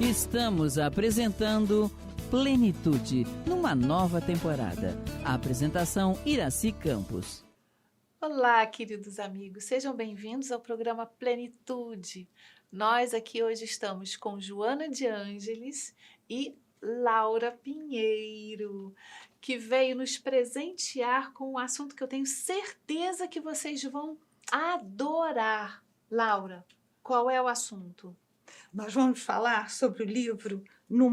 Estamos apresentando Plenitude, numa nova temporada. A apresentação Iraci Campos. Olá, queridos amigos, sejam bem-vindos ao programa Plenitude. Nós aqui hoje estamos com Joana de Ângeles e Laura Pinheiro, que veio nos presentear com um assunto que eu tenho certeza que vocês vão adorar. Laura, qual é o assunto? Nós vamos falar sobre o livro No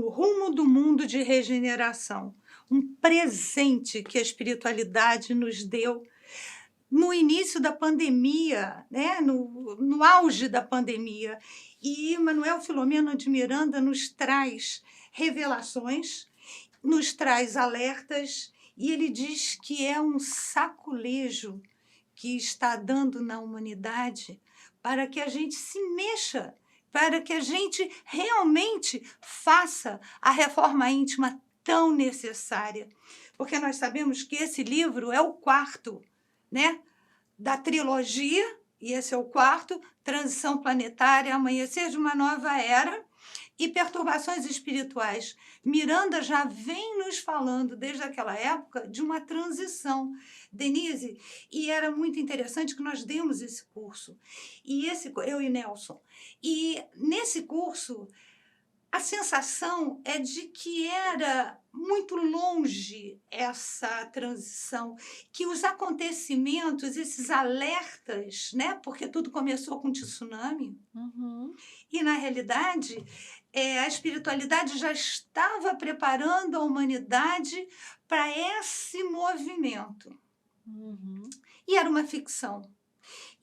Rumo do Mundo de Regeneração, um presente que a espiritualidade nos deu no início da pandemia, né? no auge da pandemia. E Manuel Filomeno de Miranda nos traz revelações, nos traz alertas, e ele diz que é um saculejo que está dando na humanidade para que a gente se mexa, para que a gente realmente faça a reforma íntima tão necessária. Porque nós sabemos que esse livro é o quarto, né, da trilogia, e esse é o quarto, Transição Planetária, Amanhecer de uma Nova Era e Perturbações Espirituais. Miranda já vem nos falando, desde aquela época, de uma transição. Denise, e era muito interessante que nós demos esse curso, eu e Nelson, e nesse curso a sensação é de que era muito longe essa transição, que os acontecimentos, esses alertas, né, porque tudo começou com tsunami, e na realidade a espiritualidade já estava preparando a humanidade para esse movimento. E era uma ficção.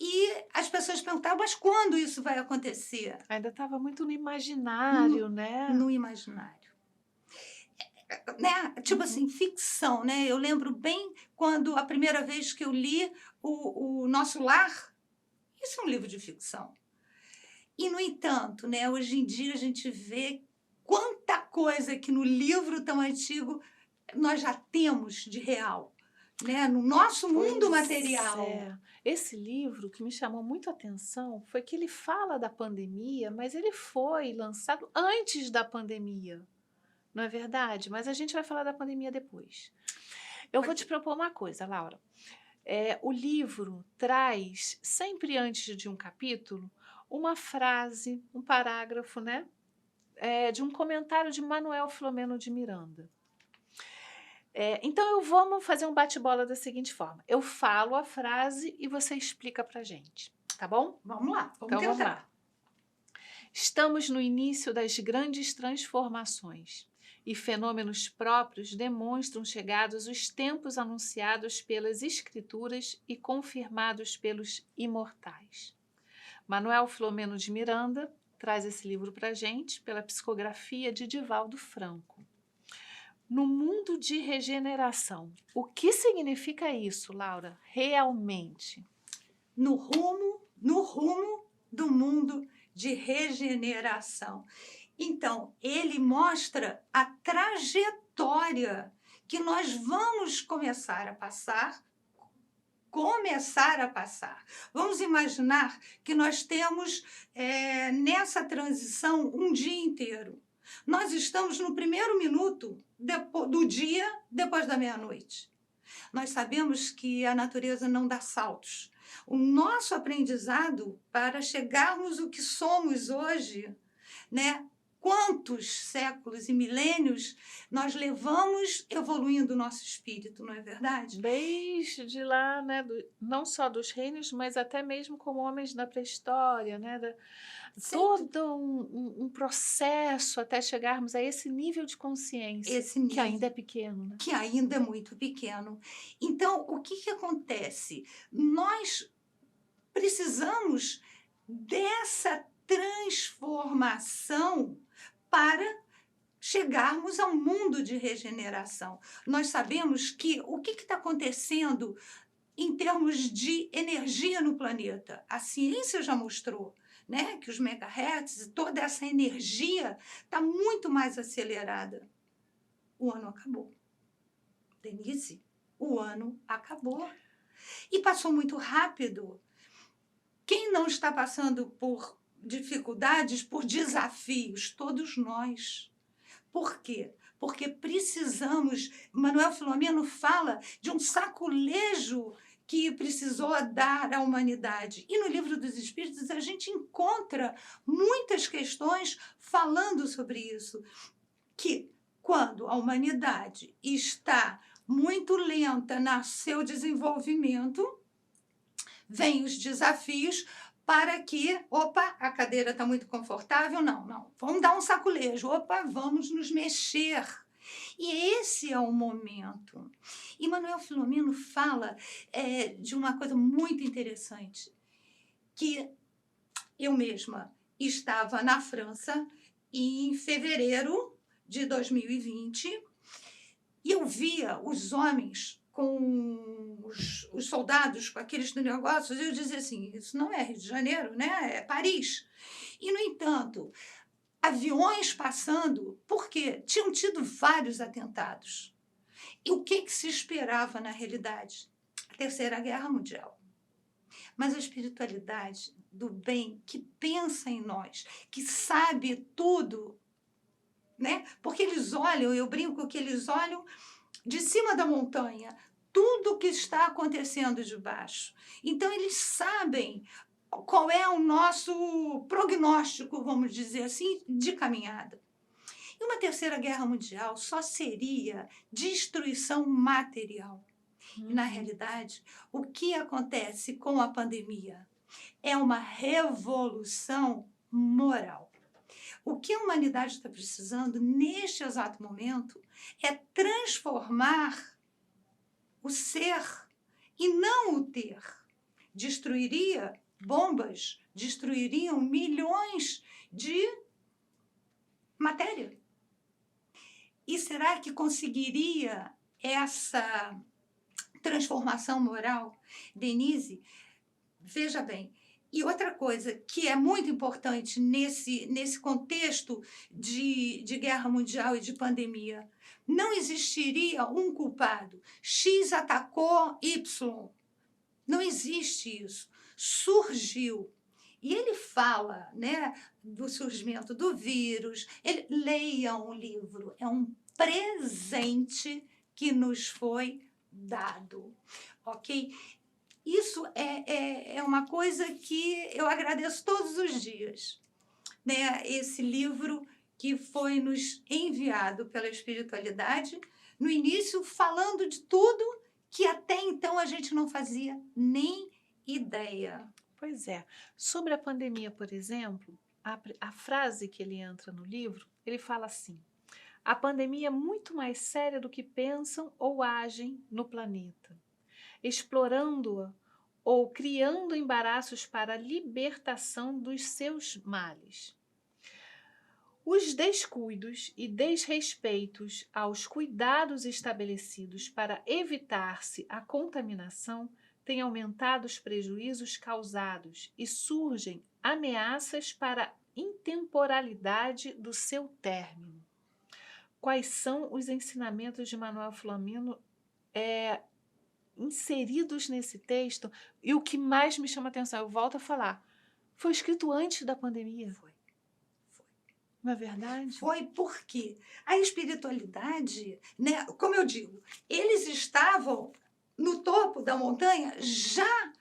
E as pessoas perguntavam, mas quando isso vai acontecer? Ainda estava muito no imaginário, né? No imaginário. Né? Tipo assim, ficção, né? Eu lembro bem quando a primeira vez que eu li o Nosso Lar, isso é um livro de ficção. E, no entanto, né, hoje em dia a gente vê quanta coisa que no livro tão antigo nós já temos de real, né? No nosso mundo material. Esse livro, que me chamou muito a atenção, foi que ele fala da pandemia, mas ele foi lançado antes da pandemia, não é verdade? Mas a gente vai falar da pandemia depois. Eu vou te propor uma coisa, Laura. O livro traz, sempre antes de um capítulo, uma frase, um parágrafo, né? De um comentário de Manuel Filomeno de Miranda. Então, vamos fazer um bate-bola da seguinte forma. Eu falo a frase e você explica pra gente, tá bom? Vamos lá, vamos Então, tentar. vamos lá. Estamos no início das grandes transformações e fenômenos próprios demonstram chegados os tempos anunciados pelas escrituras e confirmados pelos imortais. Manuel Filomeno de Miranda traz esse livro pra gente pela psicografia de Divaldo Franco. No mundo de regeneração, o que significa isso, Laura, realmente? No rumo do mundo de regeneração. Então, ele mostra a trajetória que nós vamos começar a passar. Vamos imaginar que nós temos nessa transição um dia inteiro. Nós estamos no primeiro minuto do dia depois da meia-noite. Nós sabemos que a natureza não dá saltos. O nosso aprendizado para chegarmos ao que somos hoje, né? Quantos séculos e milênios nós levamos evoluindo o nosso espírito, não é verdade? Desde lá, né, não só dos reinos, mas até mesmo como homens da pré-história, né? Todo um processo até chegarmos a esse nível de consciência, que ainda é pequeno. Né? Que ainda é muito pequeno. Então, o que acontece? Nós precisamos dessa transformação para chegarmos ao mundo de regeneração. Nós sabemos que o que está acontecendo em termos de energia no planeta? A ciência já mostrou, né, que os megahertz, toda essa energia está muito mais acelerada. O ano acabou. Denise, o ano acabou. E passou muito rápido. Quem não está passando por dificuldades, por desafios, todos nós. Por quê? Porque precisamos, Manuel Filomeno fala de um saculejo que precisou dar à humanidade. E no Livro dos Espíritos a gente encontra muitas questões falando sobre isso, que quando a humanidade está muito lenta no seu desenvolvimento, vêm os desafios para que, opa, a cadeira está muito confortável, não, vamos dar um saculejo, opa, vamos nos mexer. E esse é o momento. E Manuel Filomeno fala de uma coisa muito interessante, que eu mesma estava na França em fevereiro de 2020 e eu via os homens com os soldados, com aqueles negócios, e eu dizia assim, isso não é Rio de Janeiro, né? É Paris. E, no entanto, aviões passando, porque tinham tido vários atentados. E o que se esperava na realidade? A Terceira Guerra Mundial. Mas a espiritualidade do bem, que pensa em nós, que sabe tudo, né? Porque eles olham, eu brinco que eles olham de cima da montanha, tudo o que está acontecendo de baixo. Então, eles sabem qual é o nosso prognóstico, vamos dizer assim, de caminhada. E uma terceira guerra mundial só seria destruição material. E, na realidade, o que acontece com a pandemia é uma revolução moral. O que a humanidade está precisando, neste exato momento, é transformar o ser e não o ter. Destruiria bombas, destruiriam milhões de matéria. E será que conseguiria essa transformação moral? Denise, veja bem, e outra coisa que é muito importante nesse contexto de guerra mundial e de pandemia, não existiria um culpado. X atacou Y. Não existe isso. Surgiu. E ele fala, né, do surgimento do vírus. Leiam o livro. É um presente que nos foi dado. Ok? Isso é uma coisa que eu agradeço todos os dias, né? Esse livro que foi nos enviado pela espiritualidade, no início falando de tudo que até então a gente não fazia nem ideia. Pois é. Sobre a pandemia, por exemplo, a frase que ele entra no livro, ele fala assim: a pandemia é muito mais séria do que pensam ou agem no planeta, explorando-a ou criando embaraços para a libertação dos seus males. Os descuidos e desrespeitos aos cuidados estabelecidos para evitar-se a contaminação têm aumentado os prejuízos causados e surgem ameaças para a intemporalidade do seu término. Quais são os ensinamentos de Manuel Filomeno inseridos nesse texto? E o que mais me chama a atenção, eu volto a falar, foi escrito antes da pandemia. Foi. Não é verdade? Foi porque a espiritualidade, né, como eu digo, eles estavam no topo da montanha já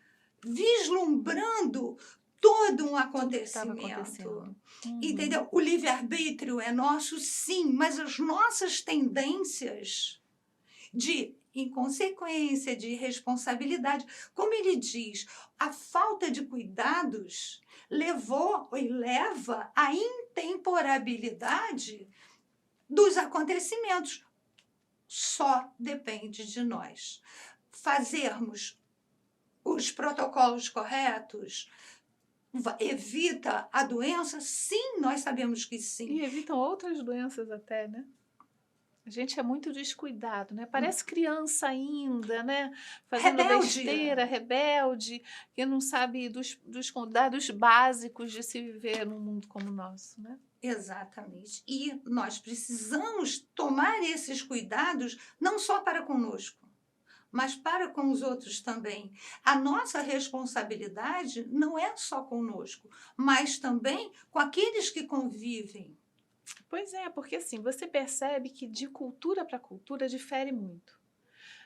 vislumbrando todo um acontecimento. Entendeu? O livre-arbítrio é nosso, sim, mas as nossas tendências de inconsequência, de responsabilidade, como ele diz, a falta de cuidados levou e leva à intemporabilidade dos acontecimentos. Só depende de nós. Fazermos os protocolos corretos evita a doença? Sim, nós sabemos que sim. E evitam outras doenças até, né? A gente é muito descuidado, né? Parece criança ainda, né? Fazendo besteira, rebelde, que não sabe dos cuidados básicos de se viver num mundo como o nosso, né? Exatamente. E nós precisamos tomar esses cuidados não só para conosco, mas para com os outros também. A nossa responsabilidade não é só conosco, mas também com aqueles que convivem. Pois é, porque assim, você percebe que de cultura para cultura difere muito.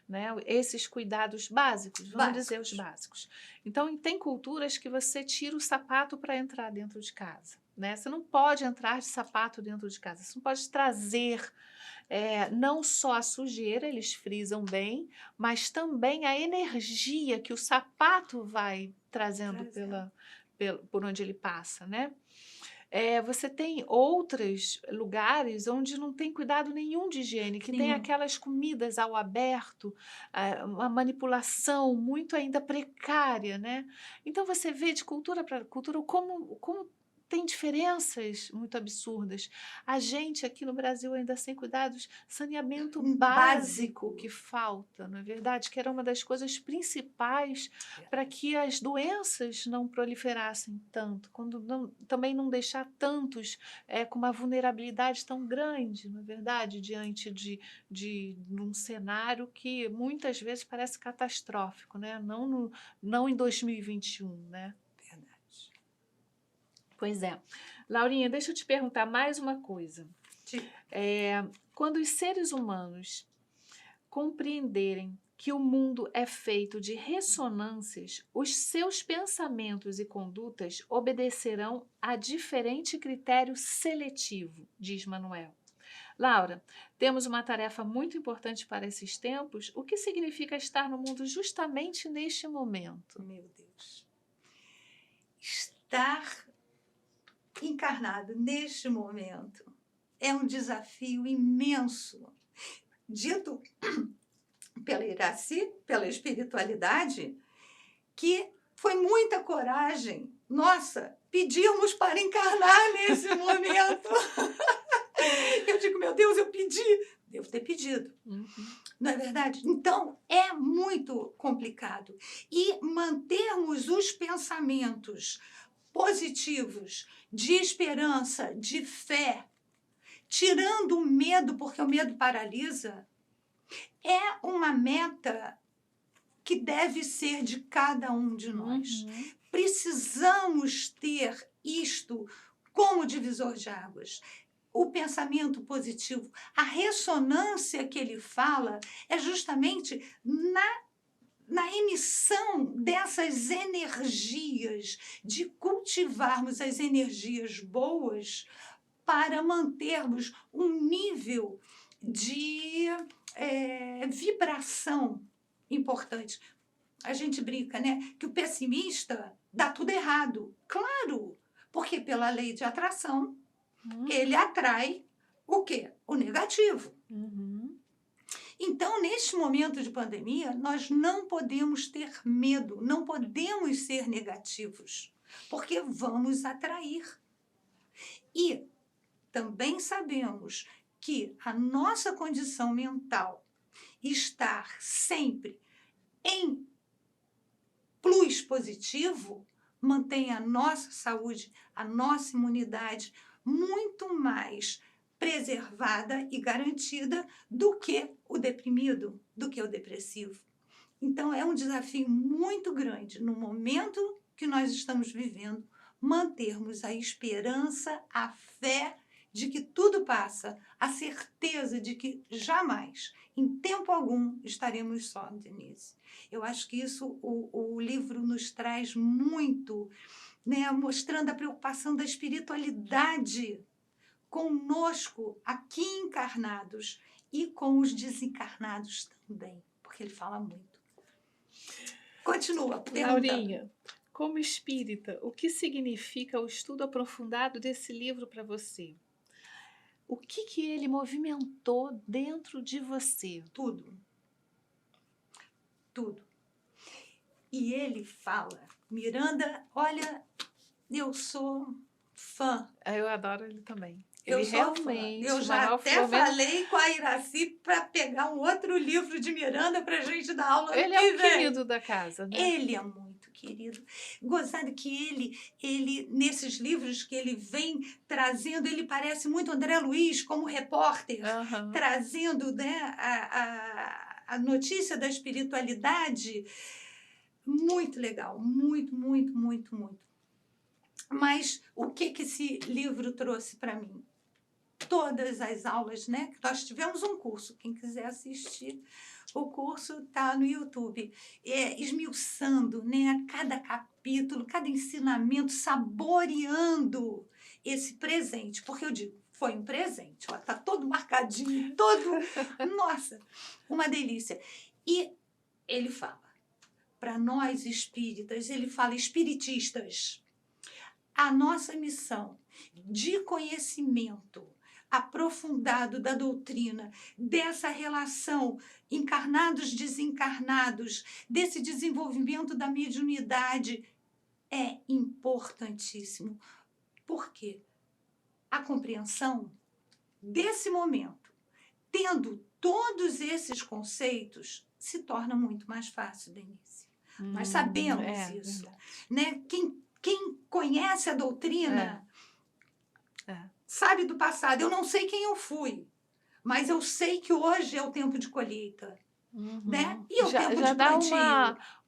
Né? Esses cuidados básicos, vamos dizer os básicos. Então, tem culturas que você tira o sapato para entrar dentro de casa. Né? Você não pode entrar de sapato dentro de casa, você não pode trazer não só a sujeira, eles frisam bem, mas também a energia que o sapato vai trazendo por onde ele passa, né? Você tem outros lugares onde não tem cuidado nenhum de higiene, que tem aquelas comidas ao aberto, uma manipulação muito ainda precária, né? Então você vê de cultura para cultura como tem diferenças muito absurdas. A gente aqui no Brasil ainda sem cuidados, saneamento básico que falta, não é verdade? Que era uma das coisas principais para que as doenças não proliferassem tanto, também não deixar tantos com uma vulnerabilidade tão grande, não é verdade? Diante de um cenário que muitas vezes parece catastrófico, né? Não em 2021, né? Pois é. Laurinha, deixa eu te perguntar mais uma coisa. Quando os seres humanos compreenderem que o mundo é feito de ressonâncias, os seus pensamentos e condutas obedecerão a diferente critério seletivo, diz Manuel. Laura, temos uma tarefa muito importante para esses tempos. O que significa estar no mundo justamente neste momento? Meu Deus. Estar encarnado neste momento é um desafio imenso, dito pela Iraci, pela espiritualidade, que foi muita coragem. Nossa, pedimos para encarnar nesse momento. Eu digo, meu Deus, eu pedi. Devo ter pedido. Não é verdade? Então, é muito complicado. E mantermos os pensamentos positivos, de esperança, de fé, tirando o medo, porque o medo paralisa, é uma meta que deve ser de cada um de nós. Precisamos ter isto como divisor de águas. O pensamento positivo, a ressonância que ele fala é justamente na emissão dessas energias, de cultivarmos as energias boas para mantermos um nível de vibração importante. A gente brinca, né? Que o pessimista dá tudo errado. Claro, porque pela lei de atração, ele atrai o quê? O negativo. Então, neste momento de pandemia, nós não podemos ter medo, não podemos ser negativos, porque vamos atrair. E também sabemos que a nossa condição mental estar sempre em plus positivo mantém a nossa saúde, a nossa imunidade muito mais preservada e garantida do que o deprimido, do que o depressivo. Então, é um desafio muito grande, no momento que nós estamos vivendo, mantermos a esperança, a fé de que tudo passa, a certeza de que jamais, em tempo algum, estaremos só, Denise. Eu acho que isso o livro nos traz muito, né, mostrando a preocupação da espiritualidade conosco, aqui encarnados, e com os desencarnados também, porque ele fala muito. Continua, pergunta. Laurinha, como espírita, o que significa o estudo aprofundado desse livro para você? O que ele movimentou dentro de você? Tudo. Tudo. E ele fala, Miranda, olha, eu sou fã. Eu adoro ele também. Eu sou fã. Eu já até falei com a Iraci para pegar um outro livro de Miranda para a gente dar aula. Ele é o querido da casa, né? Ele é muito querido. Gozado que ele, nesses livros que ele vem trazendo, ele parece muito André Luiz como repórter, trazendo, né, a notícia da espiritualidade, muito legal, muito, muito, muito, muito. Mas o que esse livro trouxe para mim? Todas as aulas, né? Nós tivemos um curso, quem quiser assistir, o curso está no YouTube, esmiuçando, né, cada capítulo, cada ensinamento, saboreando esse presente, porque eu digo, foi um presente, está todo marcadinho, todo, nossa, uma delícia. E ele fala, para nós espíritas, ele fala espiritistas, a nossa missão de conhecimento aprofundado da doutrina, dessa relação encarnados-desencarnados, desse desenvolvimento da mediunidade, é importantíssimo. Por quê? A compreensão desse momento, tendo todos esses conceitos, se torna muito mais fácil, Denise. Nós sabemos isso. Né? Quem conhece a doutrina sabe do passado. Eu não sei quem eu fui, mas eu sei que hoje é o tempo de colheita. Né? E o tempo já de dá plantio.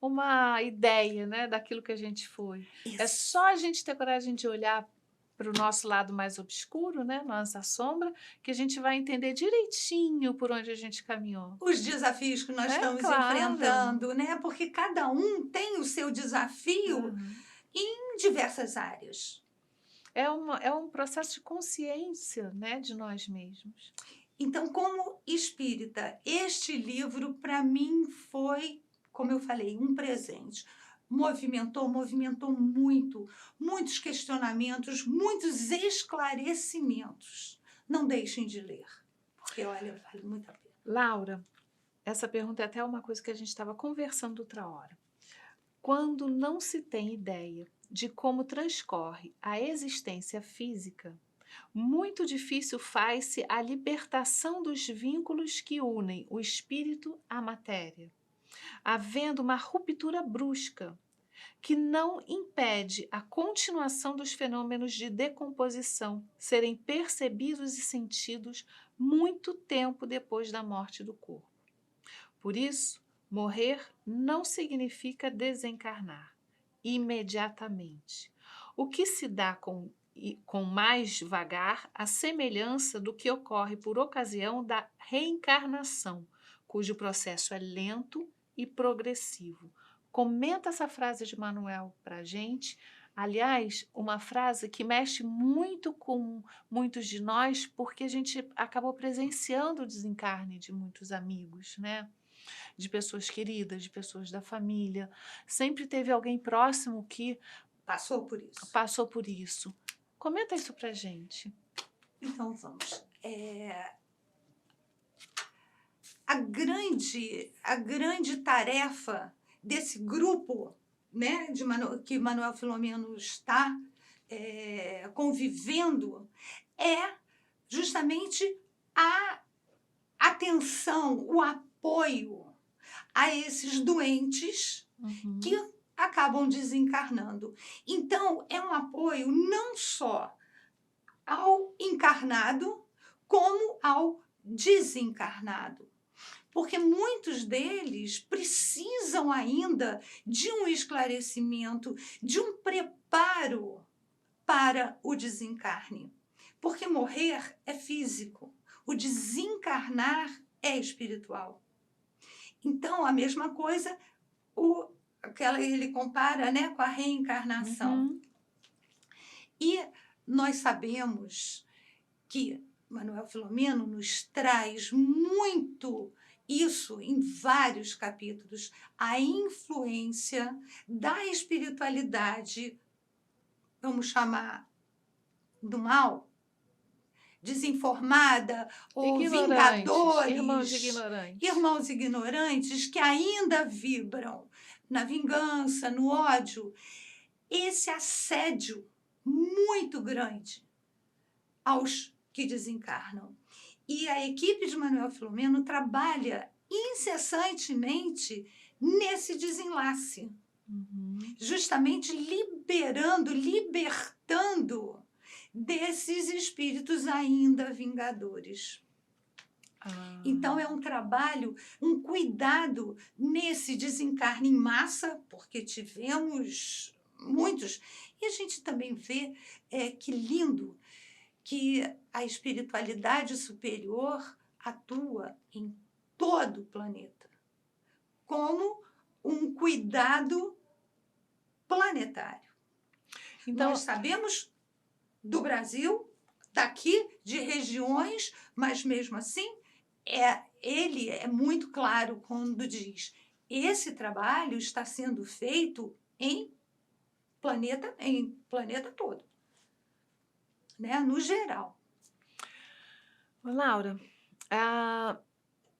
uma ideia, né, daquilo que a gente foi. Isso. É só a gente ter coragem de olhar para o nosso lado mais obscuro, né, nossa sombra, que a gente vai entender direitinho por onde a gente caminhou. Os desafios que nós estamos enfrentando, né? Porque cada um tem o seu desafio em diversas áreas. É um processo de consciência, né, de nós mesmos. Então, como espírita, este livro, para mim, foi, como eu falei, um presente. Movimentou muito, muitos questionamentos, muitos esclarecimentos. Não deixem de ler, porque, olha, vale muito a pena. Laura, essa pergunta é até uma coisa que a gente estava conversando outra hora. Quando não se tem ideia de como transcorre a existência física, muito difícil faz-se a libertação dos vínculos que unem o espírito à matéria, havendo uma ruptura brusca, que não impede a continuação dos fenômenos de decomposição serem percebidos e sentidos muito tempo depois da morte do corpo. Por isso, morrer não significa desencarnar imediatamente, o que se dá com mais vagar a semelhança do que ocorre por ocasião da reencarnação, cujo processo é lento e progressivo. Comenta essa frase de Manuel para a gente. Aliás, uma frase que mexe muito com muitos de nós, porque a gente acabou presenciando o desencarne de muitos amigos, né? De pessoas queridas, de pessoas da família. Sempre teve alguém próximo que passou por isso. Passou por isso. Comenta isso pra gente. Então, vamos. A grande tarefa desse grupo, né, que Manuel Filomeno está convivendo é justamente a atenção, o apoio a esses doentes que acabam desencarnando. Então, é um apoio não só ao encarnado, como ao desencarnado. Porque muitos deles precisam ainda de um esclarecimento, de um preparo para o desencarne. Porque morrer é físico, o desencarnar é espiritual. Então, a mesma coisa, ele compara, né, com a reencarnação. E nós sabemos que Manuel Filomeno nos traz muito isso em vários capítulos, a influência da espiritualidade, vamos chamar do mal, desinformada, ou vingadores, irmãos ignorantes que ainda vibram na vingança, no ódio. Esse assédio muito grande aos que desencarnam. E a equipe de Manuel Filomeno trabalha incessantemente nesse desenlace, justamente libertando desses espíritos ainda vingadores. Então, é um trabalho, um cuidado nesse desencarne em massa, porque tivemos muitos. E a gente também vê que lindo que a espiritualidade superior atua em todo o planeta, como um cuidado planetário. Então, Nós sabemos do Brasil, daqui, de regiões, mas mesmo assim, ele é muito claro quando diz: esse trabalho está sendo feito em planeta todo, né? No geral. Laura,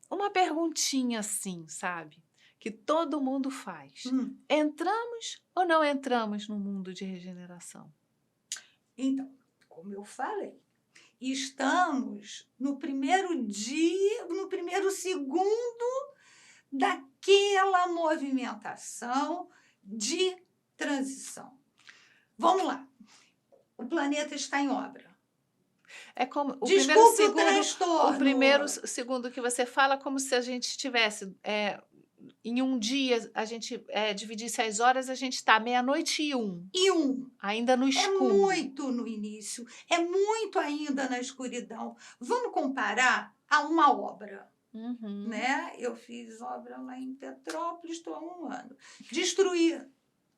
uma perguntinha assim, sabe? Que todo mundo faz. Entramos ou não entramos no mundo de regeneração? Então, como eu falei, estamos no primeiro dia, no primeiro segundo daquela movimentação de transição. Vamos lá. O planeta está em obra. É como o Desculpe primeiro o transtorno. o primeiro segundo que você fala, como se a gente estivesse em um dia, a gente dividisse as horas, a gente está 00:01. E um. Ainda no É escuro. muito no início, é muito ainda na escuridão. Vamos comparar a uma obra. Uhum. Né? Eu fiz obra lá em Petrópolis, estou há 1 ano. Destruir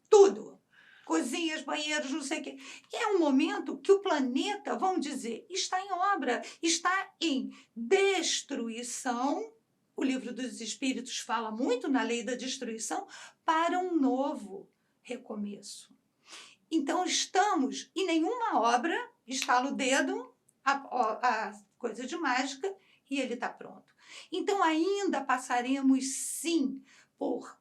tudo. Cozinhas, banheiros, não sei o quê. É um momento que o planeta, vamos dizer, está em obra, está em destruição. O Livro dos Espíritos fala muito na lei da destruição para um novo recomeço. Então, estamos em nenhuma obra, estala o dedo, a coisa de mágica, e ele está pronto. Então, ainda passaremos, sim, por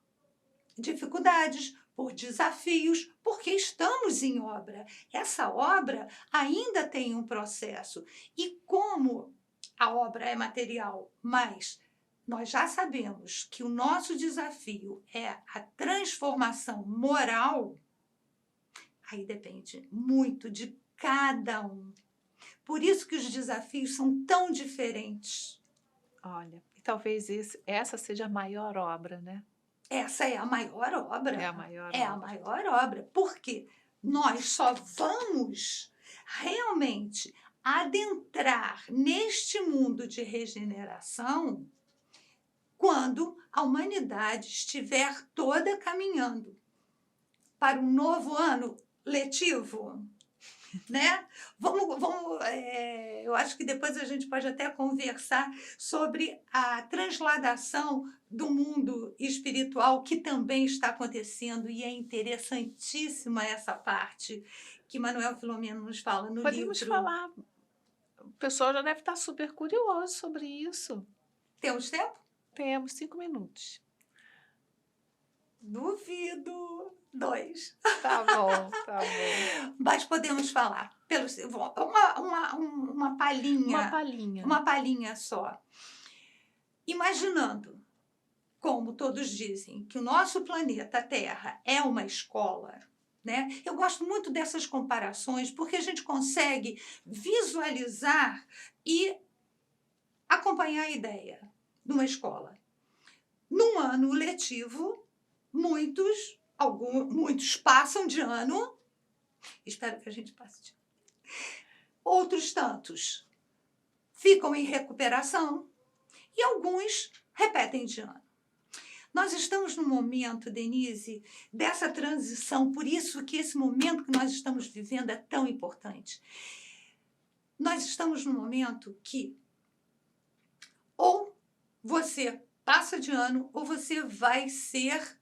dificuldades, por desafios, porque estamos em obra. Essa obra ainda tem um processo. E como a obra é material, mas nós já sabemos que o nosso desafio é a transformação moral, aí depende muito de cada um. Por isso que os desafios são tão diferentes. Olha, e talvez essa seja a maior obra, né? Essa é a maior obra. É a maior obra. A maior obra. Porque nós só vamos realmente adentrar neste mundo de regeneração quando a humanidade estiver toda caminhando para um novo ano letivo. Né? Eu acho que depois a gente pode até conversar sobre a transladação do mundo espiritual que também está acontecendo, e é interessantíssima essa parte que Manuel Filomeno nos fala no livro. Podemos falar. O pessoal já deve estar super curioso sobre isso. Temos tempo? Temos 5 minutos. Duvido. 2. Tá bom, tá bom. Mas podemos falar. Uma palhinha. Uma palhinha. Uma palhinha só. Imaginando, como todos dizem, que o nosso planeta Terra é uma escola, né? Eu gosto muito dessas comparações porque a gente consegue visualizar e acompanhar a ideia de uma escola. Num ano letivo, muitos passam de ano, espero que a gente passe de ano. Outros tantos ficam em recuperação e alguns repetem de ano. Nós estamos num momento, Denise, dessa transição, por isso que esse momento que nós estamos vivendo é tão importante. Nós estamos num momento que ou você passa de ano ou você vai ser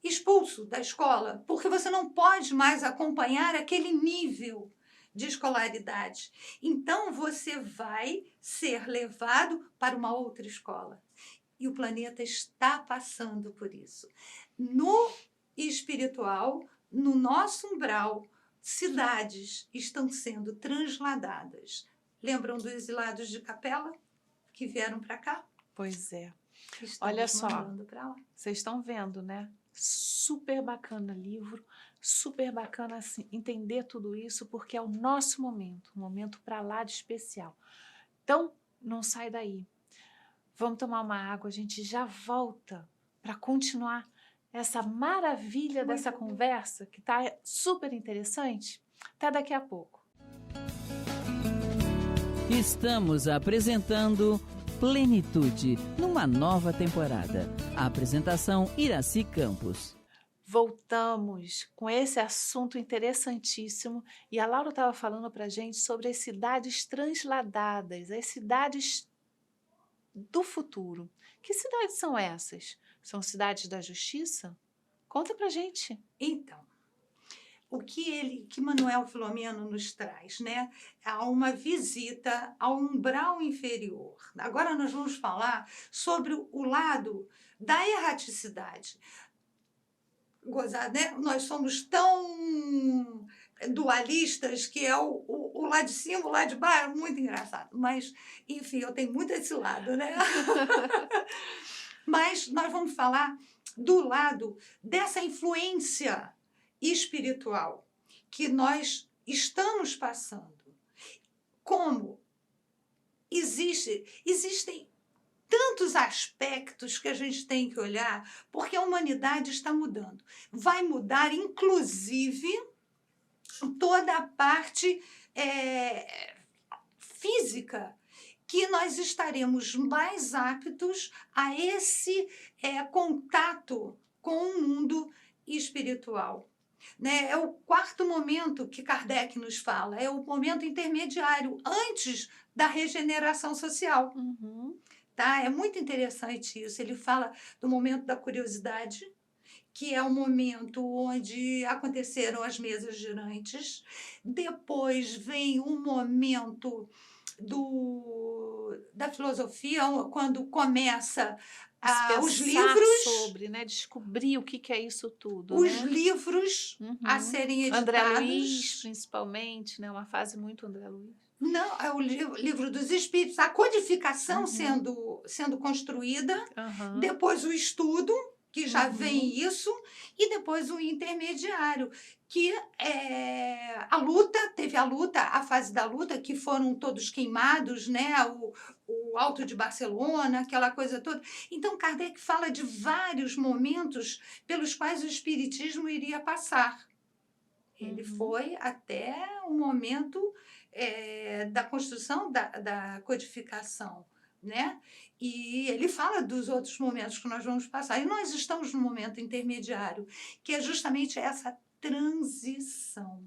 expulso da escola, porque você não pode mais acompanhar aquele nível de escolaridade. Então, você vai ser levado para uma outra escola. E o planeta está passando por isso. No espiritual, no nosso umbral, cidades estão sendo transladadas. Lembram dos exilados de Capela que vieram para cá? Pois é. Estamos olha só, mandando para lá. Vocês estão vendo, né? Super bacana livro, super bacana assim, entender tudo isso, porque é o nosso momento, um momento para lá de especial. Então, não sai daí. Vamos tomar uma água, a gente já volta para continuar essa maravilha dessa conversa que está super interessante. Até daqui a pouco. Estamos apresentando Plenitude, numa nova temporada. A apresentação Iraci Campos. Voltamos com esse assunto interessantíssimo e a Laura estava falando para a gente sobre as cidades transladadas, as cidades do futuro. Que cidades são essas? São cidades da justiça? Conta pra gente. Então, o que Manuel Filomeno nos traz, né? Há uma visita ao umbral inferior. Agora nós vamos falar sobre o lado da erraticidade. Gozar, né? Nós somos tão dualistas que é o lado de cima, o lado de baixo, muito engraçado. Mas, enfim, eu tenho muito esse lado, né? Mas nós vamos falar do lado dessa influência espiritual que nós estamos passando. Como existem tantos aspectos que a gente tem que olhar, porque a humanidade está mudando. Vai mudar, inclusive, toda a parte física, que nós estaremos mais aptos a esse contato com o mundo espiritual. Né? É o quarto momento que Kardec nos fala, é o momento intermediário, antes da regeneração social. Uhum. Tá? É muito interessante isso. Ele fala do momento da curiosidade, que é o momento onde aconteceram as mesas girantes. Depois vem o momento da filosofia, quando começa os livros sobre, né? Descobrir o que é isso tudo. Os né? livros a serem editados. André Luiz, principalmente, né? Uma fase muito André Luiz. Não, é o livro dos espíritos, a codificação sendo construída, depois o estudo, que já vem isso, e depois o intermediário, que a luta, teve a fase da luta, que foram todos queimados, né? O Alto de Barcelona, aquela coisa toda. Então, Kardec fala de vários momentos pelos quais o espiritismo iria passar. Ele foi até o momento da construção da codificação, né? E ele fala dos outros momentos que nós vamos passar. E nós estamos no momento intermediário, que é justamente essa transição.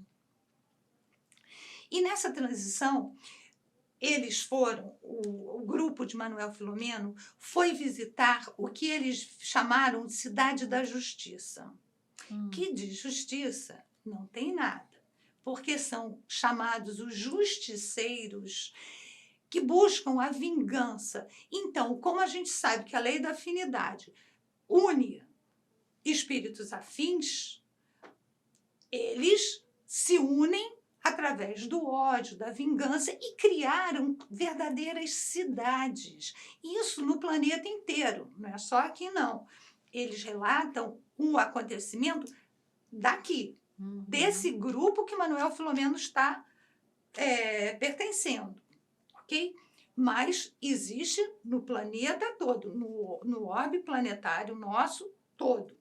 E nessa transição, eles foram, o grupo de Manuel Filomeno foi visitar o que eles chamaram de Cidade da Justiça. Que de justiça não tem nada, porque são chamados os justiceiros que buscam a vingança. Então, como a gente sabe que a lei da afinidade une espíritos afins, eles se unem através do ódio, da vingança, e criaram verdadeiras cidades. Isso no planeta inteiro, não é só aqui não. Eles relatam um acontecimento daqui, desse grupo que Manuel Filomeno está pertencendo, ok? Mas existe no planeta todo, no orbe planetário nosso todo.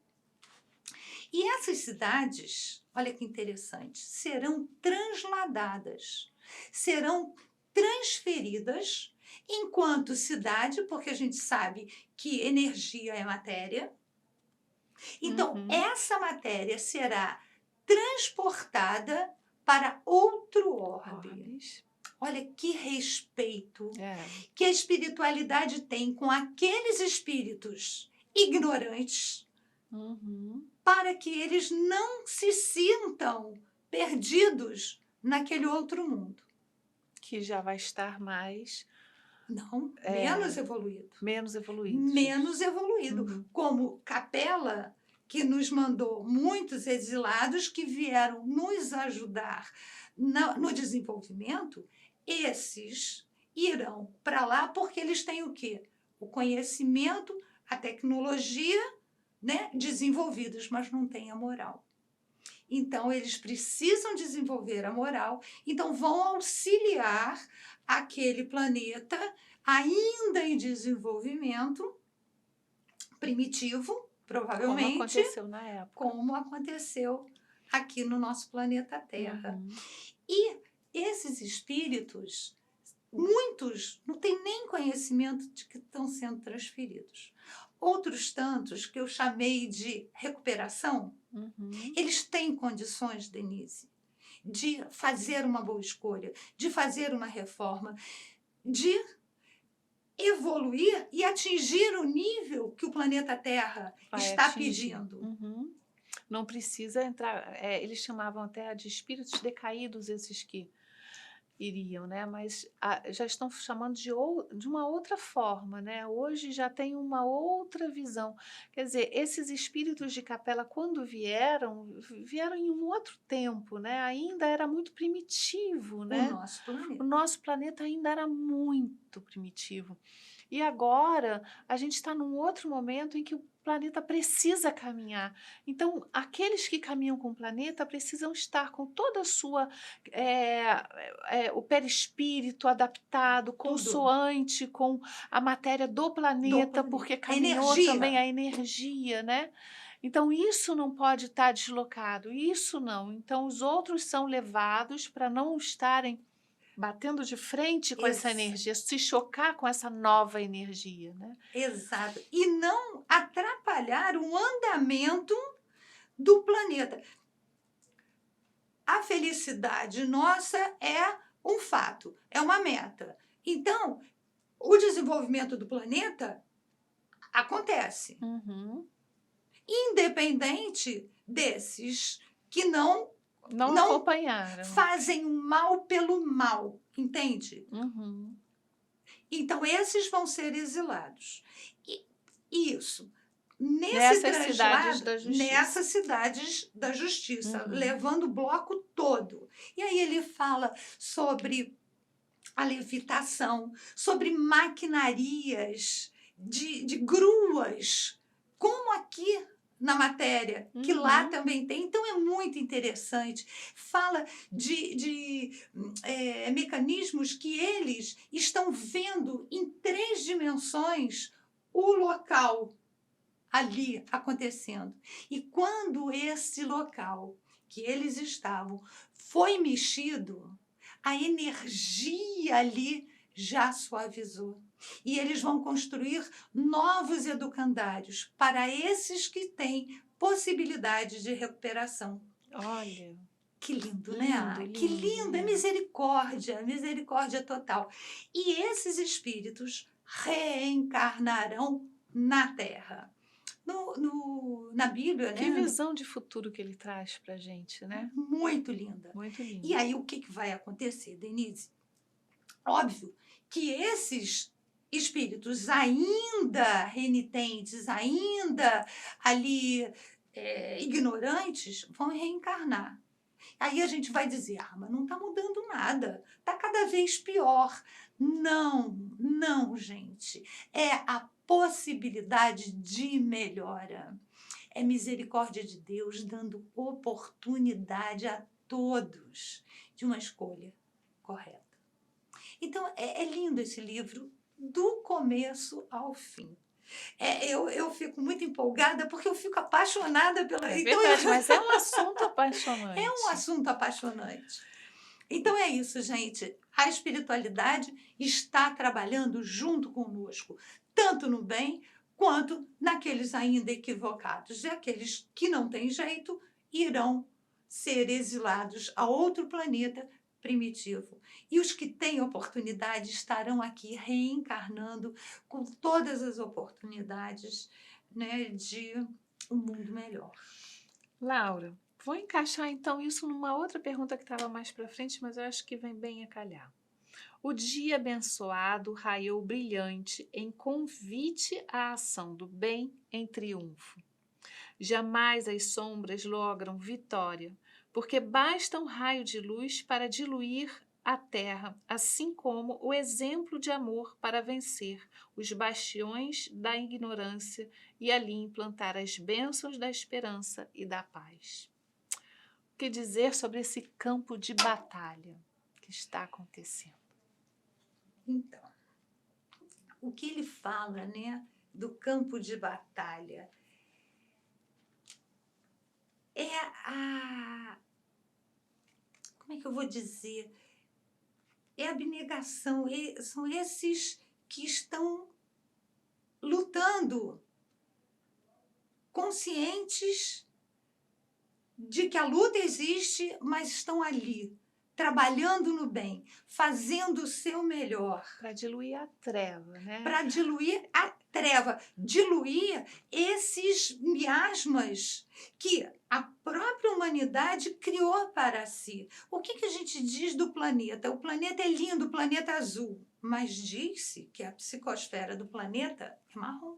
E essas cidades, olha que interessante, serão transladadas, serão transferidas enquanto cidade, porque a gente sabe que energia é matéria. Então, essa matéria será transportada para outro orbe. Olha que respeito que a espiritualidade tem com aqueles espíritos ignorantes, para que eles não se sintam perdidos naquele outro mundo. Que já vai estar mais... Não, menos evoluído. Menos evoluído. Menos evoluído. Como Capela, que nos mandou muitos exilados que vieram nos ajudar no desenvolvimento, esses irão para lá porque eles têm o quê? O conhecimento, a tecnologia, né, desenvolvidos, mas não têm a moral. Então, eles precisam desenvolver a moral, então vão auxiliar aquele planeta ainda em desenvolvimento primitivo, provavelmente, como aconteceu na época. como aconteceu aqui no nosso planeta Terra. Uhum. E esses espíritos, muitos não têm nem conhecimento de que estão sendo transferidos. Outros tantos, que eu chamei de recuperação, Uhum. eles têm condições, Denise, de fazer uma boa escolha, de fazer uma reforma, de evoluir e atingir o nível que o planeta Terra Vai está atingir. pedindo. Uhum. Não precisa entrar. Eles chamavam até de espíritos decaídos, esses que iriam, né? Mas já estão chamando de uma outra forma, né? Hoje já tem uma outra visão. Quer dizer, esses espíritos de capela, quando vieram em um outro tempo, né? Ainda era muito primitivo, né? O nosso planeta. O nosso planeta ainda era muito primitivo. E agora a gente está num outro momento em que o planeta precisa caminhar. Então, aqueles que caminham com o planeta precisam estar com toda a sua o perispírito adaptado, consoante com a matéria do planeta, porque caminhou também a energia, né? Então, isso não pode estar deslocado, isso não. Então, os outros são levados para não estarem batendo de frente com essa energia, se chocar com essa nova energia, né? Exato. E não atrapalhar o andamento do planeta. A felicidade nossa é um fato, é uma meta. Então, o desenvolvimento do planeta acontece. Uhum. Independente desses que não acompanharam. Fazem o mal pelo mal, entende? Uhum. Então, esses vão ser exilados. E isso. Nessas cidades da justiça. Nessas cidades da justiça, levando o bloco todo. E aí ele fala sobre a levitação, sobre maquinarias de gruas, como aqui na matéria, que lá também tem. Então, é muito interessante. Fala de mecanismos que eles estão vendo em 3 dimensões o local ali acontecendo. E quando esse local que eles estavam foi mexido, a energia ali já suavizou. E eles vão construir novos educandários para esses que têm possibilidade de recuperação. Olha. Que lindo, né? Lindo, que lindo, é misericórdia total. E esses espíritos reencarnarão na Terra. Na Bíblia, né? Que visão de futuro que ele traz para a gente, né? Muito linda. Muito linda. E aí, o que vai acontecer, Denise? Óbvio que esses espíritos ainda renitentes, ainda ali ignorantes, vão reencarnar. Aí a gente vai dizer, mas não está mudando nada, está cada vez pior. Não, gente. É a possibilidade de melhora. É misericórdia de Deus dando oportunidade a todos de uma escolha correta. Então, é lindo esse livro, do começo ao fim. Eu fico muito empolgada porque eu fico apaixonada pela... É verdade, mas é um assunto apaixonante. É um assunto apaixonante. Então é isso, gente. A espiritualidade está trabalhando junto conosco, tanto no bem quanto naqueles ainda equivocados. E aqueles que não têm jeito irão ser exilados a outro planeta primitivo. E os que têm oportunidade estarão aqui reencarnando com todas as oportunidades, né, de um mundo melhor. Laura, vou encaixar então isso numa outra pergunta que estava mais para frente, mas eu acho que vem bem a calhar. O dia abençoado raiou brilhante em convite à ação do bem em triunfo. Jamais as sombras logram vitória, porque basta um raio de luz para diluir a terra, assim como o exemplo de amor para vencer os bastiões da ignorância e ali implantar as bênçãos da esperança e da paz. O que dizer sobre esse campo de batalha que está acontecendo? Então, o que ele fala, né, do campo de batalha é como é que eu vou dizer? É a abnegação, são esses que estão lutando, conscientes de que a luta existe, mas estão ali, trabalhando no bem, fazendo o seu melhor. Para diluir a treva, né? Para diluir a treva, diluir esses miasmas que a própria humanidade criou para si. O que a gente diz do planeta? O planeta é lindo, o planeta azul, mas diz-se que a psicosfera do planeta é marrom.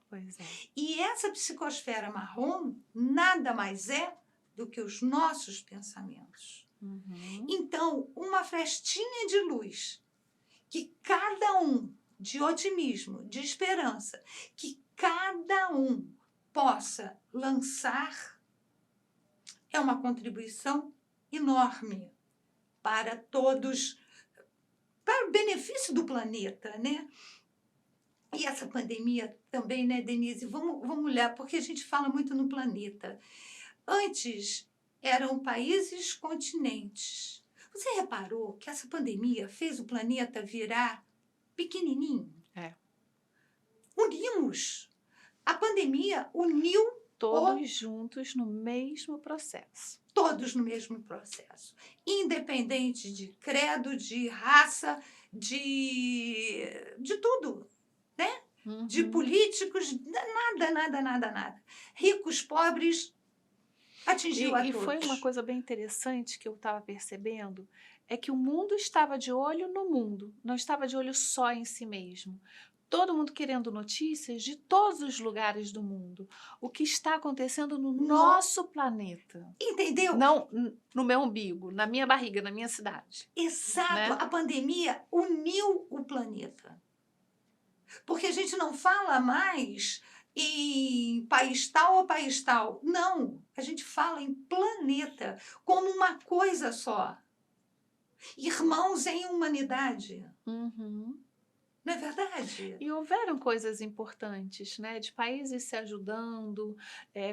Pois é. E essa psicosfera marrom nada mais é do que os nossos pensamentos. Uhum. Então, uma frestinha de luz que cada um, de otimismo, de esperança, que cada um possa lançar, é uma contribuição enorme para todos, para o benefício do planeta, né? E essa pandemia também, né, Denise? Vamos olhar, porque a gente fala muito no planeta. Antes eram países continentes. Você reparou que essa pandemia fez o planeta virar pequenininho? É. Unimos. A pandemia uniu Todos juntos no mesmo processo. Todos no mesmo processo. Independente de credo, de raça, de tudo. Né? Uhum. De políticos, nada. Ricos, pobres, atingiu a todos. E foi uma coisa bem interessante que eu estava percebendo, é que o mundo estava de olho no mundo, não estava de olho só em si mesmo. Todo mundo querendo notícias de todos os lugares do mundo. O que está acontecendo no nosso planeta. Entendeu? Não no meu umbigo, na minha barriga, na minha cidade. Exato. Né? A pandemia uniu o planeta. Porque a gente não fala mais em país tal ou país tal. Não. A gente fala em planeta como uma coisa só. Irmãos em humanidade. Uhum. Não é verdade? E houveram coisas importantes, né? De países se ajudando,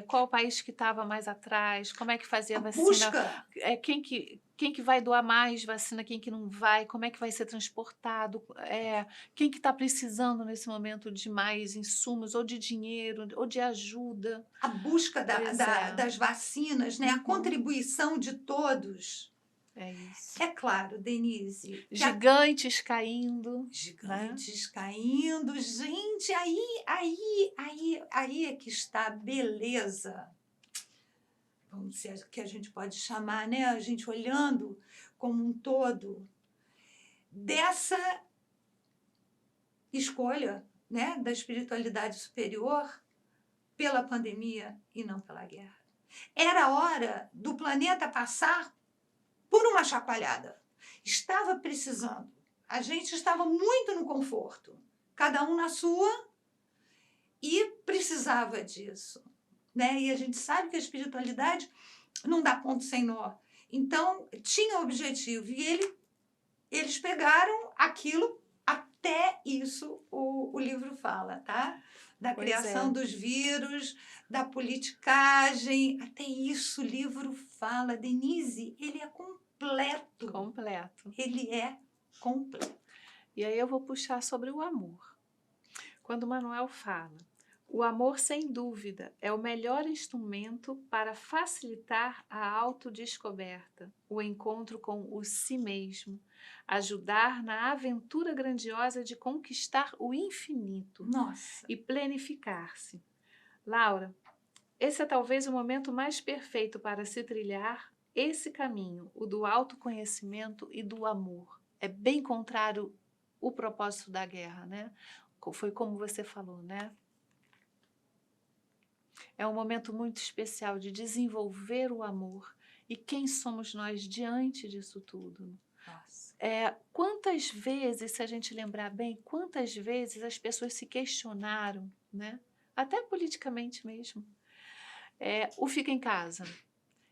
qual país que estava mais atrás, como é que fazia a vacina, busca. Quem que vai doar mais vacina, quem que não vai, como é que vai ser transportado, quem que está precisando nesse momento de mais insumos, ou de dinheiro, ou de ajuda. A busca das vacinas, né? A contribuição de todos. É isso. É claro, Denise. Gigantes caindo. Gigantes, né? Caindo. Gente, aí é que está a beleza. Vamos dizer que a gente pode chamar, né? A gente olhando como um todo dessa escolha, né? Da espiritualidade superior pela pandemia e não pela guerra. Era hora do planeta passar por uma chacoalhada. Estava precisando. A gente estava muito no conforto. Cada um na sua e precisava disso. Né? E a gente sabe que a espiritualidade não dá ponto sem nó. Então, tinha objetivo. E eles pegaram aquilo, até isso o livro fala, tá? Da criação dos vírus, da politicagem, até isso o livro fala. Denise, ele é completo. Completo. Ele é completo. E aí eu vou puxar sobre o amor. Quando Manuel fala, o amor, sem dúvida, é o melhor instrumento para facilitar a autodescoberta, o encontro com o si mesmo, ajudar na aventura grandiosa de conquistar o infinito. Nossa. E planificar-se. Laura, esse é talvez o momento mais perfeito para se trilhar esse caminho, o do autoconhecimento e do amor. É bem contrário o propósito da guerra, né? Foi como você falou, né? É um momento muito especial de desenvolver o amor. E quem somos nós diante disso tudo? Nossa. Quantas vezes, se a gente lembrar bem, quantas vezes as pessoas se questionaram, né? Até politicamente mesmo, o fica em casa.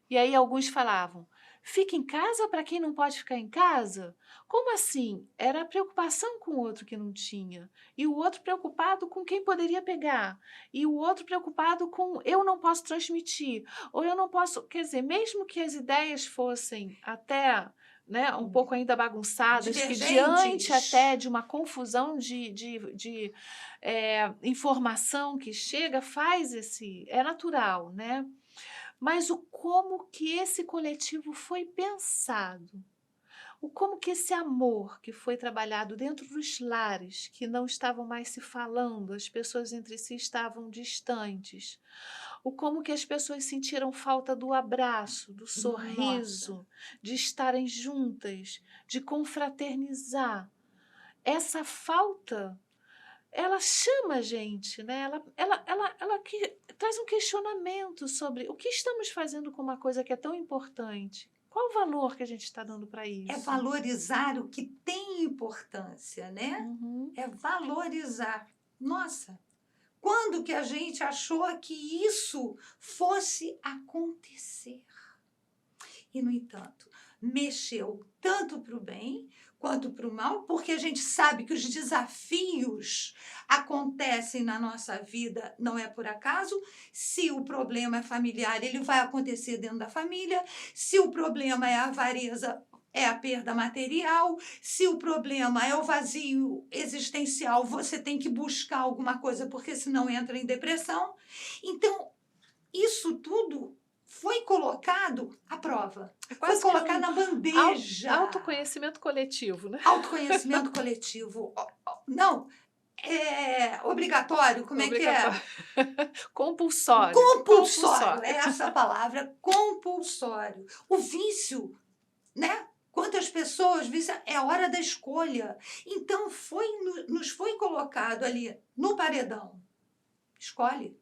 E aí alguns falavam, Fica em casa para quem não pode ficar em casa? Como assim? Era a preocupação com o outro que não tinha. E o outro preocupado com quem poderia pegar. E o outro preocupado com eu não posso transmitir. Ou eu não posso. Quer dizer, mesmo que as ideias fossem até, né, um pouco ainda bagunçadas, que diante Divergentes. até de uma confusão de informação que chega, faz esse. É natural, né? Mas o como que esse coletivo foi pensado, o como que esse amor que foi trabalhado dentro dos lares, que não estavam mais se falando, as pessoas entre si estavam distantes, o como que as pessoas sentiram falta do abraço, do sorriso, de estarem juntas, de confraternizar. Essa falta, ela chama a gente, né? Ela traz um questionamento sobre o que estamos fazendo com uma coisa que é tão importante. Qual o valor que a gente está dando para isso? É valorizar o que tem importância, né? Uhum. É valorizar. Nossa, quando que a gente achou que isso fosse acontecer? E, no entanto, mexeu tanto para o bem quanto para o mal, porque a gente sabe que os desafios acontecem na nossa vida, não é por acaso. Se o problema é familiar, ele vai acontecer dentro da família. Se o problema é a avareza, é a perda material. Se o problema é o vazio existencial, você tem que buscar alguma coisa, porque senão entra em depressão. Então, isso tudo foi colocado à prova. Foi colocado na bandeja. Autoconhecimento coletivo, né? Autoconhecimento coletivo. Não, é obrigatório, como Obrigatório. É que é? Compulsório. Compulsório, é essa palavra, compulsório. O vício, né? Quantas pessoas viciam, é hora da escolha. Então, nos foi colocado ali no paredão. Escolhe.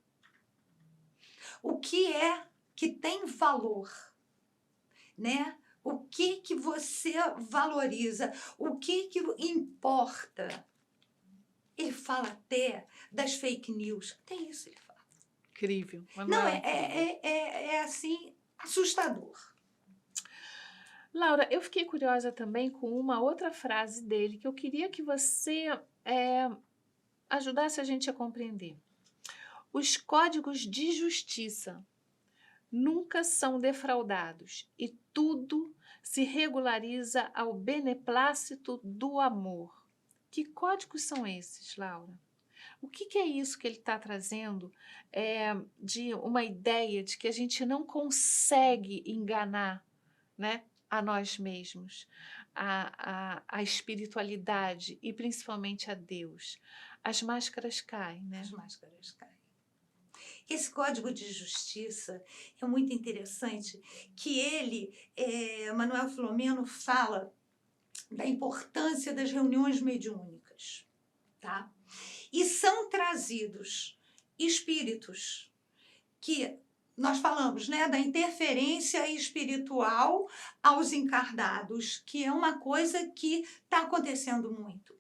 O que é que tem valor, né? O que você valoriza, o que importa. Ele fala até das fake news, até isso ele fala. Incrível. Não, é assim, assustador. Laura, eu fiquei curiosa também com uma outra frase dele que eu queria que você ajudasse a gente a compreender. Os códigos de justiça nunca são defraudados e tudo se regulariza ao beneplácito do amor. Que códigos são esses, Laura? O que é isso que ele está trazendo de uma ideia de que a gente não consegue enganar, né, a nós mesmos, a espiritualidade e principalmente a Deus? As máscaras caem, né? As máscaras caem. Esse código de justiça é muito interessante, que ele, Manuel Filomeno, fala da importância das reuniões mediúnicas, tá? E são trazidos espíritos que nós falamos, né, da interferência espiritual aos encarnados, que é uma coisa que está acontecendo muito.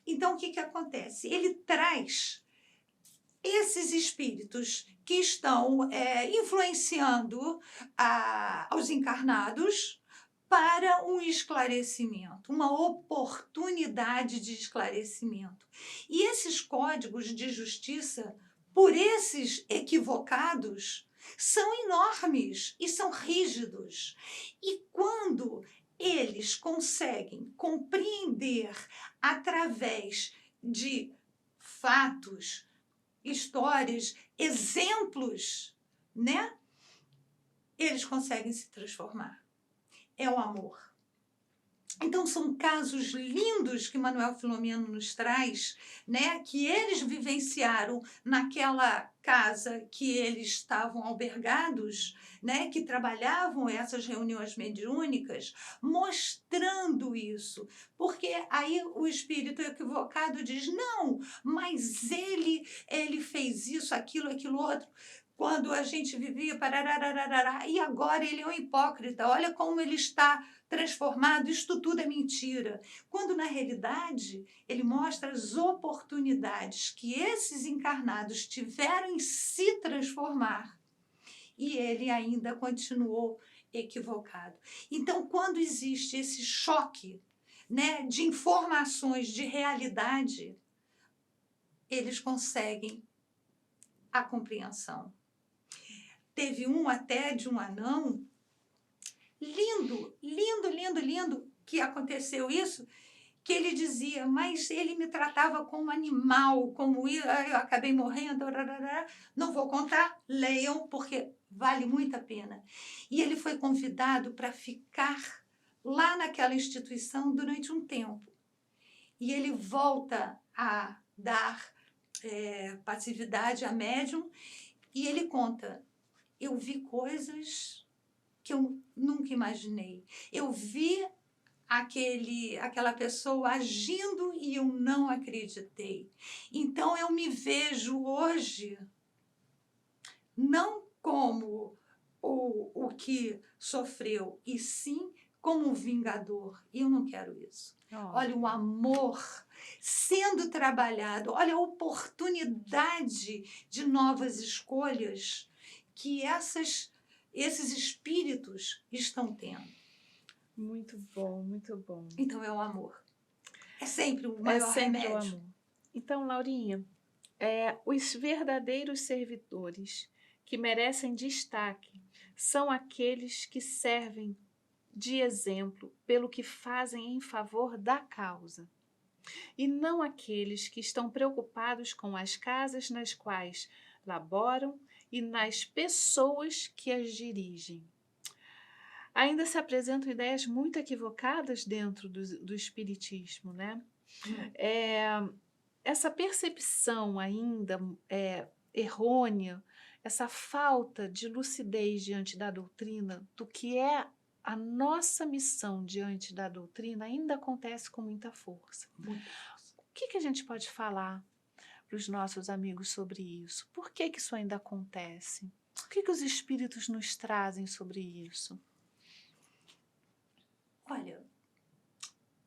Então, o que acontece? Ele traz esses espíritos que estão influenciando aos encarnados para um esclarecimento, uma oportunidade de esclarecimento. E esses códigos de justiça, por esses equivocados, são enormes e são rígidos. E quando eles conseguem compreender através de fatos, histórias, exemplos, né? Eles conseguem se transformar. É o amor. Então, são casos lindos que Manuel Filomeno nos traz, né? Que eles vivenciaram naquela casa que eles estavam albergados, né? Que trabalhavam essas reuniões mediúnicas, mostrando isso. Porque aí o espírito equivocado diz, não, mas ele fez isso, aquilo outro. Quando a gente vivia, e agora ele é um hipócrita, olha como ele está transformado, isto tudo é mentira. Quando, na realidade, ele mostra as oportunidades que esses encarnados tiveram em se transformar. E ele ainda continuou equivocado. Então, quando existe esse choque, né, de informações, de realidade, eles conseguem a compreensão. Teve um até de um anão, lindo, lindo, lindo, lindo, que aconteceu isso, que ele dizia, mas ele me tratava como animal, como eu acabei morrendo, não vou contar, leiam, porque vale muito a pena. E ele foi convidado para ficar lá naquela instituição durante um tempo. E ele volta a dar passividade a médium, e ele conta, eu vi coisas que eu nunca imaginei. Eu vi aquela pessoa agindo e eu não acreditei. Então, eu me vejo hoje não como o que sofreu, e sim como um vingador. E eu não quero isso. Olha o amor sendo trabalhado, olha a oportunidade de novas escolhas que esses espíritos estão tendo. Muito bom, muito bom. Então é o amor. É sempre o maior remédio. O amor. Então, Laurinha, os verdadeiros servidores que merecem destaque são aqueles que servem de exemplo pelo que fazem em favor da causa, e não aqueles que estão preocupados com as casas nas quais laboram e nas pessoas que as dirigem. Ainda se apresentam ideias muito equivocadas dentro do espiritismo, né? Essa percepção ainda errônea, essa falta de lucidez diante da doutrina, do que é a nossa missão diante da doutrina, ainda acontece com muita força. O que a gente pode falar para os nossos amigos sobre isso? Por que isso ainda acontece? O que os espíritos nos trazem sobre isso? Olha,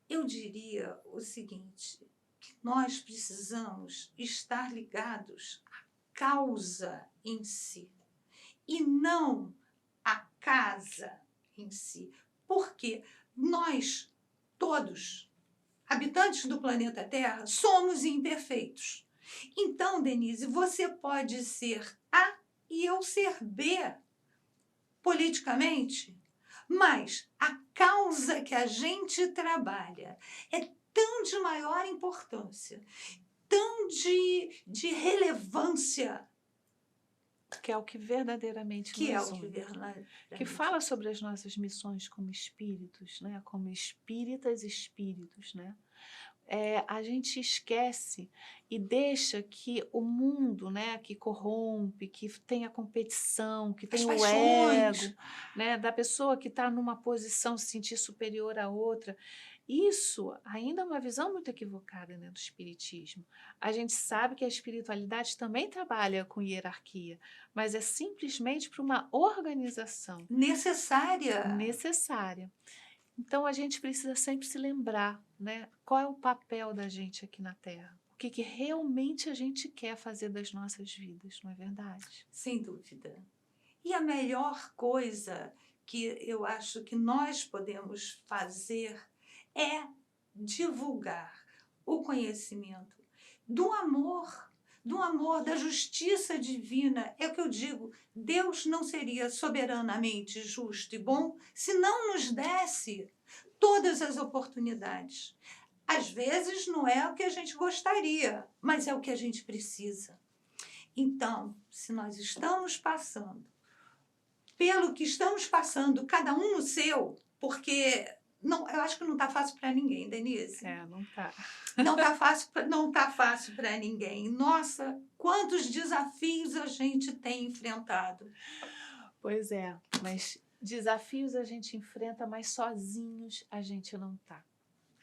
eu diria o seguinte, que nós precisamos estar ligados à causa em si e não à casa em si. Porque nós, todos, habitantes do planeta Terra, somos imperfeitos. Então, Denise, você pode ser A e eu ser B, politicamente, mas a causa que a gente trabalha é tão de maior importância, tão de relevância, que é o que verdadeiramente nos une, que fala sobre as nossas missões como espíritos, né? Como espíritas, né? A gente esquece e deixa que o mundo, né, que corrompe, que tem a competição, que tem o ego, né, da pessoa que está numa posição se sentir superior à outra. Isso ainda é uma visão muito equivocada, né, do espiritismo. A gente sabe que a espiritualidade também trabalha com hierarquia, mas é simplesmente para uma organização necessária. Então, a gente precisa sempre se lembrar, né, qual é o papel da gente aqui na Terra, o que realmente a gente quer fazer das nossas vidas, não é verdade? Sem dúvida. E a melhor coisa que eu acho que nós podemos fazer é divulgar o conhecimento do amor, da justiça divina. É o que eu digo, Deus não seria soberanamente justo e bom se não nos desse todas as oportunidades. Às vezes não é o que a gente gostaria, mas é o que a gente precisa. Então, se nós estamos passando pelo que estamos passando, cada um no seu, porque não, eu acho que não está fácil para ninguém, Denise. Não está. Não tá fácil para ninguém. Nossa, quantos desafios a gente tem enfrentado. Pois é, mas desafios a gente enfrenta, mas sozinhos a gente não está.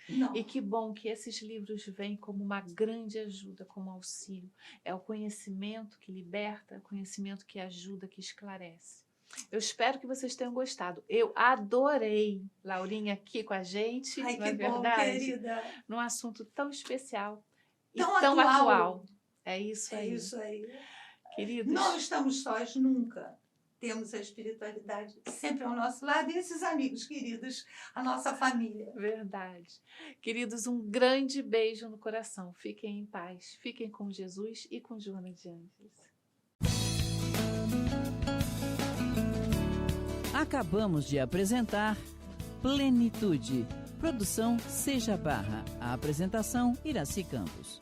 Não. E que bom que esses livros vêm como uma grande ajuda, como auxílio. É o conhecimento que liberta, o conhecimento que ajuda, que esclarece. Eu espero que vocês tenham gostado. Eu adorei Laurinha aqui com a gente. Ai, que bom, querida. Num assunto tão especial e tão atual. É isso aí. É isso aí. Queridos. Não estamos sós nunca. temos a espiritualidade sempre ao nosso lado e esses amigos queridos, a nossa família. Verdade. Queridos, um grande beijo no coração. Fiquem em paz. Fiquem com Jesus e com Joana de Ângeles. Acabamos de apresentar Plenitude. Produção Seja Barra. A apresentação Iraci Campos.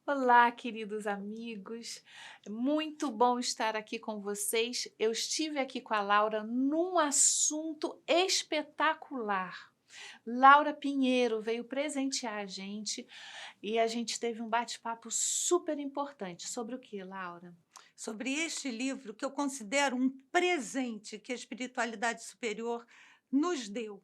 Olá, queridos amigos. Muito bom estar aqui com vocês. Eu estive aqui com a Laura num assunto espetacular. Laura Pinheiro veio presentear a gente e a gente teve um bate-papo super importante. Sobre o que, Laura? Sobre este livro que eu considero um presente que a espiritualidade superior nos deu.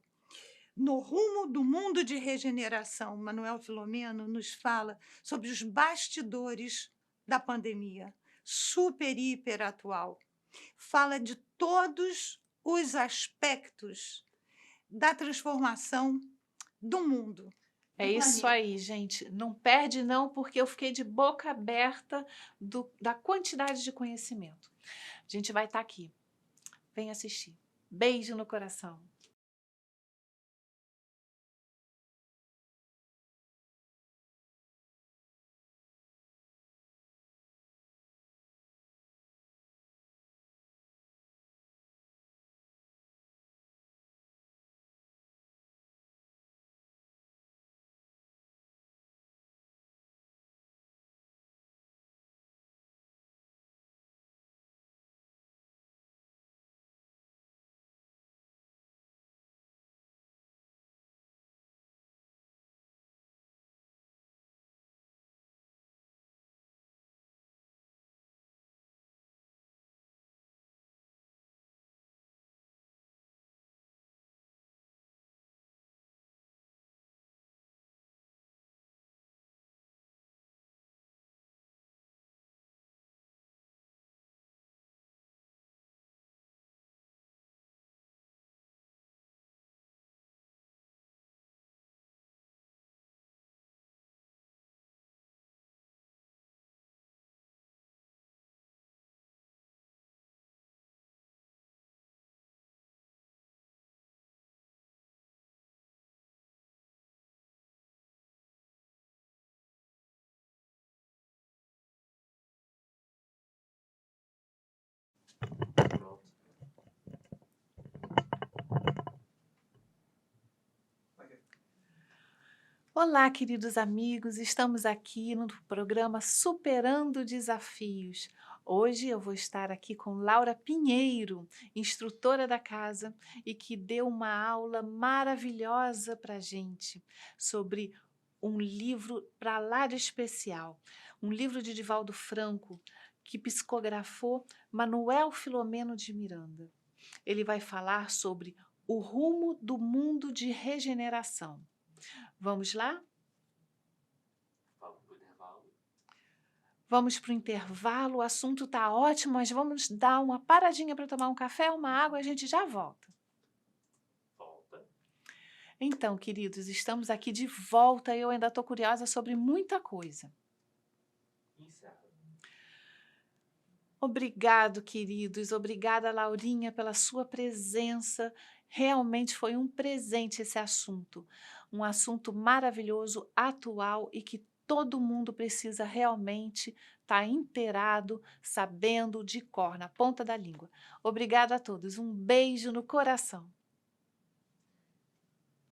No rumo do mundo de regeneração, Manuel Filomeno nos fala sobre os bastidores da pandemia, super e hiper atual. Fala de todos os aspectos da transformação do mundo. É isso aí, gente. Não perde não, porque eu fiquei de boca aberta da quantidade de conhecimento. A gente vai estar aqui. Vem assistir. Beijo no coração. Pronto. Olá, queridos amigos, estamos aqui no programa Superando Desafios. Hoje eu vou estar aqui com Laura Pinheiro, instrutora da casa e que deu uma aula maravilhosa para a gente sobre um livro para lá de especial, um livro de Divaldo Franco que psicografou Manuel Filomeno de Miranda. Ele vai falar sobre o rumo do mundo de regeneração. Vamos lá? Vamos pro intervalo. Vamos para o intervalo, o assunto está ótimo, mas vamos dar uma paradinha para tomar um café, uma água e a gente já volta. Volta. Então, queridos, estamos aqui de volta e eu ainda estou curiosa sobre muita coisa. Encerra. Obrigado, queridos, obrigada, Laurinha, pela sua presença. Realmente foi um presente esse assunto, um assunto maravilhoso, atual e que todo mundo precisa realmente estar inteirado, sabendo de cor, na ponta da língua. Obrigada a todos, um beijo no coração.